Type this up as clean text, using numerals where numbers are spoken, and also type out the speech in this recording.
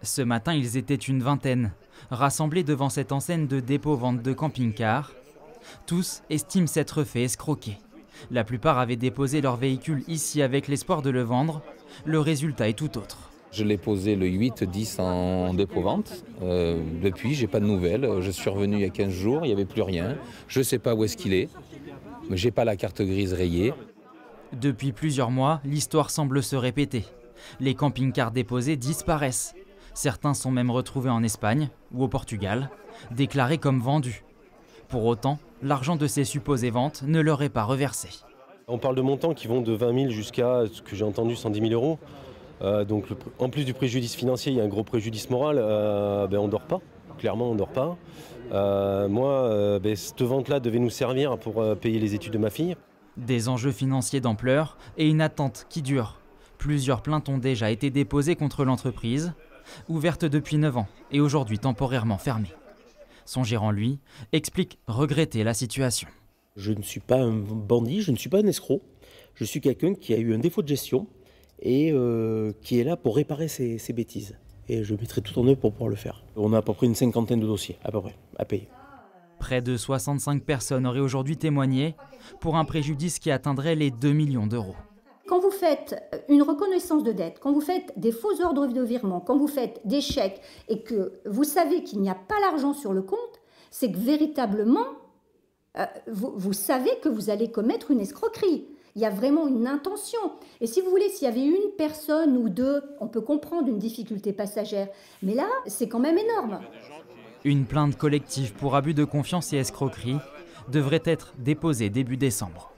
Ce matin, ils étaient une vingtaine, rassemblés devant cette enseigne de dépôt-vente de camping-cars. Tous estiment s'être fait escroquer. La plupart avaient déposé leur véhicule ici avec l'espoir de le vendre. Le résultat est tout autre. Je l'ai posé le 8-10 en dépôt-vente. Depuis, j'ai pas de nouvelles. Je suis revenu il y a 15 jours, il n'y avait plus rien. Je ne sais pas où est-ce qu'il est. Mais j'ai pas la carte grise rayée. Depuis plusieurs mois, l'histoire semble se répéter. Les camping-cars déposés disparaissent. Certains sont même retrouvés en Espagne ou au Portugal, déclarés comme vendus. Pour autant, l'argent de ces supposées ventes ne leur est pas reversé. On parle de montants qui vont de 20 000 jusqu'à, ce que j'ai entendu, 110 000 euros. Donc en plus du préjudice financier, il y a un gros préjudice moral. On ne dort pas, clairement on ne dort pas. Cette vente-là devait nous servir pour payer les études de ma fille. Des enjeux financiers d'ampleur et une attente qui dure. Plusieurs plaintes ont déjà été déposées contre l'entreprise, ouverte depuis 9 ans et aujourd'hui temporairement fermée. Son gérant, lui, explique regretter la situation. Je ne suis pas un bandit, je ne suis pas un escroc. Je suis quelqu'un qui a eu un défaut de gestion et qui est là pour réparer ses bêtises. Et je mettrai tout en œuvre pour pouvoir le faire. On a à peu près une cinquantaine de dossiers, à peu près, à payer. Près de 65 personnes auraient aujourd'hui témoigné pour un préjudice qui atteindrait les 2 millions d'euros. Quand vous faites une reconnaissance de dette, quand vous faites des faux ordres de virement, quand vous faites des chèques et que vous savez qu'il n'y a pas l'argent sur le compte, c'est que véritablement, vous savez que vous allez commettre une escroquerie. Il y a vraiment une intention. Et si vous voulez, s'il y avait une personne ou deux, on peut comprendre une difficulté passagère. Mais là, c'est quand même énorme. Une plainte collective pour abus de confiance et escroquerie devrait être déposée début décembre.